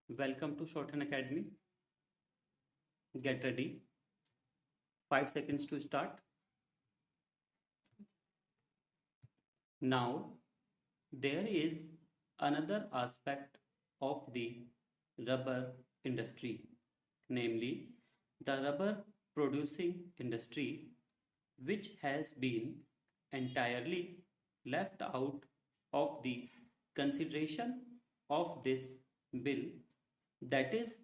Welcome to Shorthand Academy. Get ready. 5 seconds to start. Now, there is another aspect of the rubber industry, namely the rubber producing industry, which has been entirely left out of the consideration of this bill, that is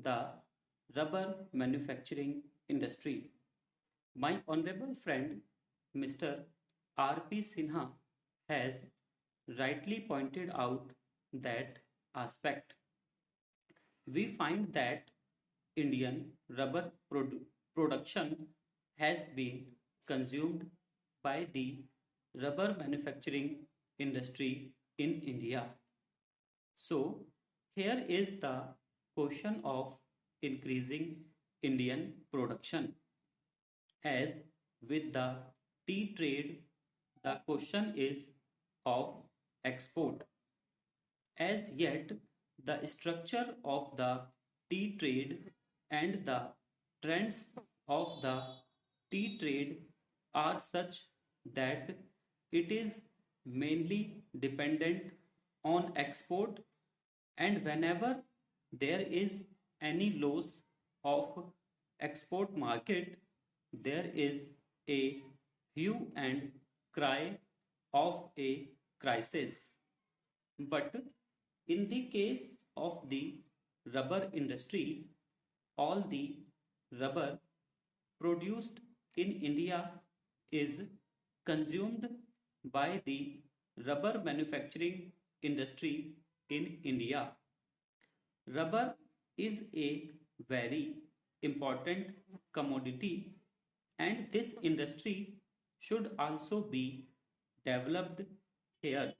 the rubber manufacturing industry. My honorable friend Mr. R.P. Sinha has rightly pointed out that aspect. We find that Indian rubber production has been consumed by the rubber manufacturing industry in India. So, here is the question of increasing Indian production. As with the tea trade, the question is of export. As yet, the structure of the tea trade and the trends of the tea trade are such that it is mainly dependent on export, and whenever there is any loss of export market, there is a hue and cry of a crisis. But in the case of the rubber industry, all the rubber produced in India is consumed by the rubber manufacturing industry in India. Rubber is a very important commodity, and this industry should also be developed here.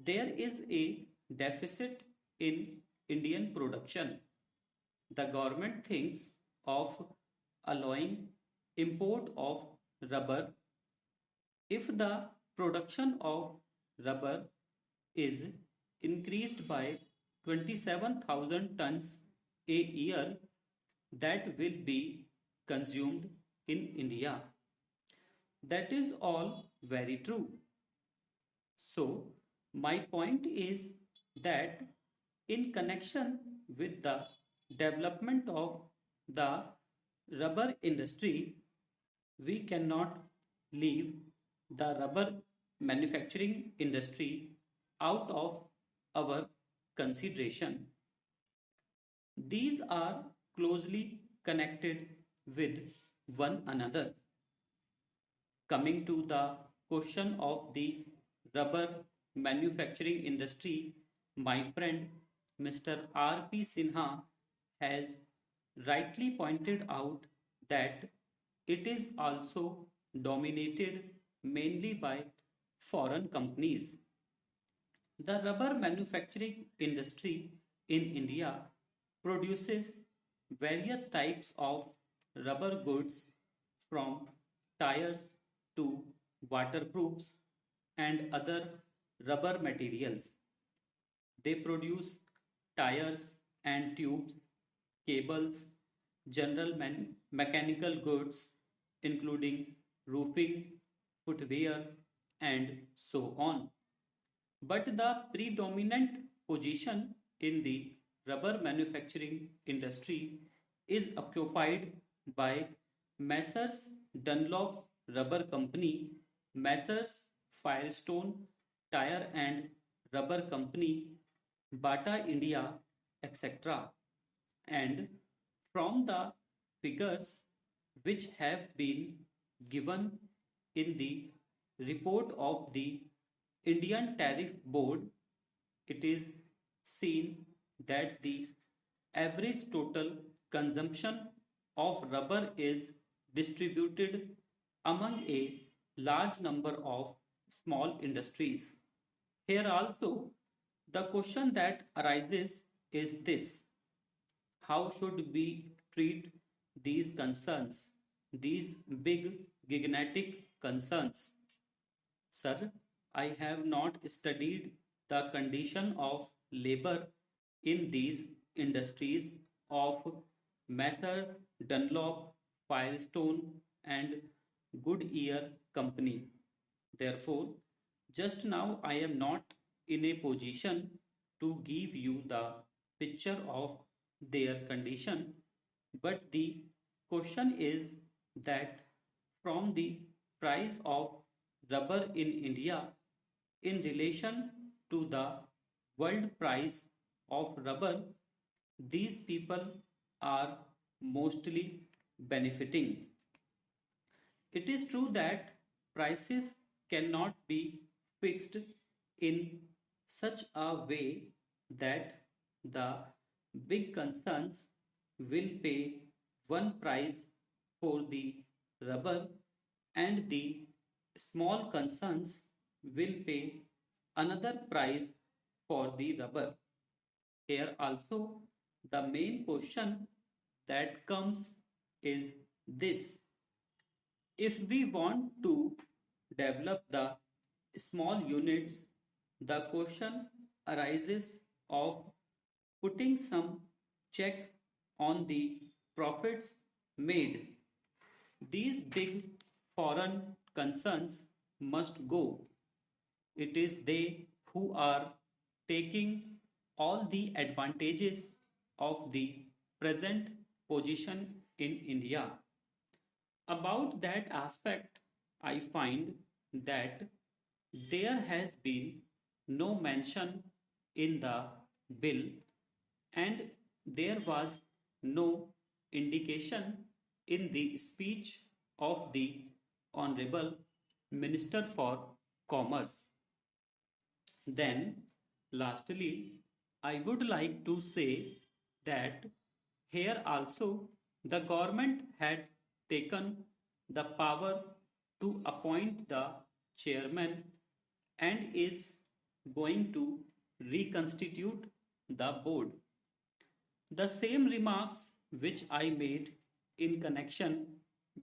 There is a deficit in Indian production. The government thinks of allowing import of rubber if the production of rubber is increased by 27,000 tons a year, that will be consumed in India. That is all very true. So, my point is that in connection with the development of the rubber industry, we cannot leave the rubber manufacturing industry out of our consideration. These are closely connected with one another. Coming to the question of the rubber manufacturing industry, my friend Mr. R.P. Sinha has rightly pointed out that it is also dominated mainly by foreign companies. The rubber manufacturing industry in India produces various types of rubber goods from tires to waterproofs and other rubber materials. They produce tires and tubes, cables, general mechanical goods, including roofing, footwear, and so on. But the predominant position in the rubber manufacturing industry is occupied by Messrs. Dunlop Rubber Company, Messrs. Firestone Tire and Rubber Company, Bata India, etc. And from the figures which have been given in the report of the Indian Tariff Board, it is seen that the average total consumption of rubber is distributed among a large number of small industries. Here also, the question that arises is this: how should we treat these concerns, these big gigantic concerns? Sir, I have not studied the condition of labor in these industries of Messrs. Dunlop, Firestone, and Goodyear Company. Therefore, just now I am not in a position to give you the picture of their condition, but the question is that from the price of rubber in India in relation to the world price of rubber, these people are mostly benefiting. It is true that prices cannot be fixed in such a way that the big concerns will pay one price for the rubber and the small concerns will pay another price for the rubber. Here also the main question that comes is this: if we want to develop the small units, the question arises of putting some check on the profits made. These big foreign concerns must go. It is they who are taking all the advantages of the present position in India. About that aspect, I find that there has been no mention in the bill and there was no indication in the speech of the Honorable Minister for Commerce. Then, lastly, I would like to say that here also the government had taken the power to appoint the chairman and is going to reconstitute the board. The same remarks which I made in connection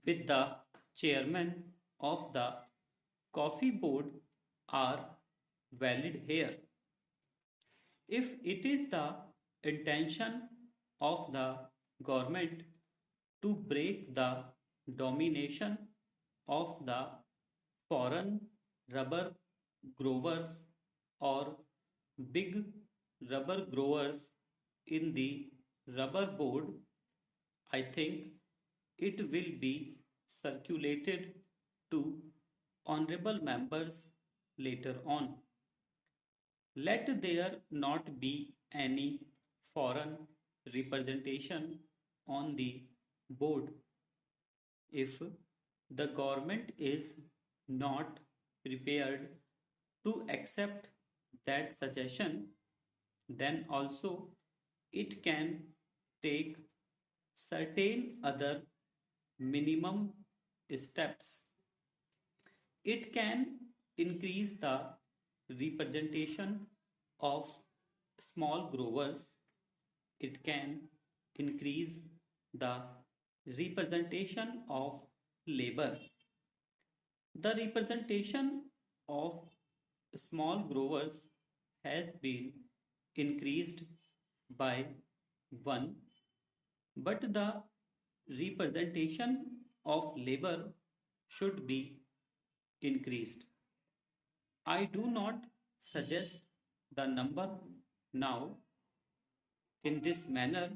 with the chairman of the coffee board are valid here. If it is the intention of the government to break the domination of the foreign rubber growers or big rubber growers in the rubber board, I think it will be circulated to honorable members later on. Let there not be any foreign representation on the board. If the government is not prepared to accept that suggestion, then also it can take certain other minimum steps. It can increase the representation of small growers. It can increase the representation of labor. The representation of small growers has been increased by 1, but the representation of labor should be increased. I do not suggest the number now in this manner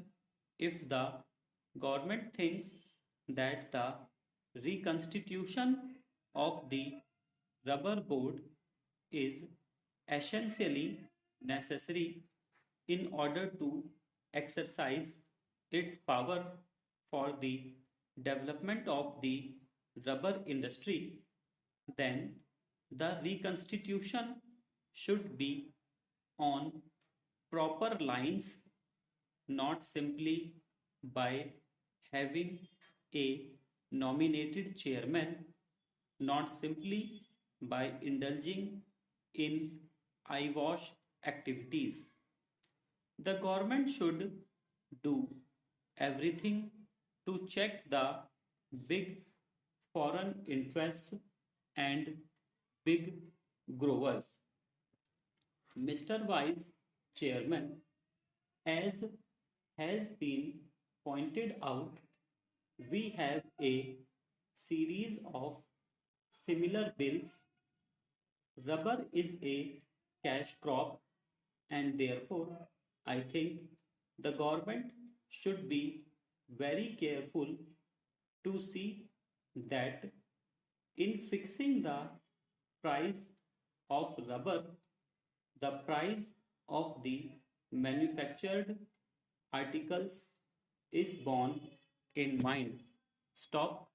if the government thinks that the reconstitution of the rubber board is essentially necessary in order to exercise its power for the development of the rubber industry, then the reconstitution should be on proper lines, not simply by having a nominated chairman, not simply by indulging in eyewash activities. The government should do everything to check the big foreign interests and big growers. Mr. Vice Chairman, As has been pointed out, we have a series of similar bills. Rubber is a cash crop, and therefore, I think the government should be very careful to see that in fixing the price of rubber, the price of the manufactured articles is borne in mind. Stop.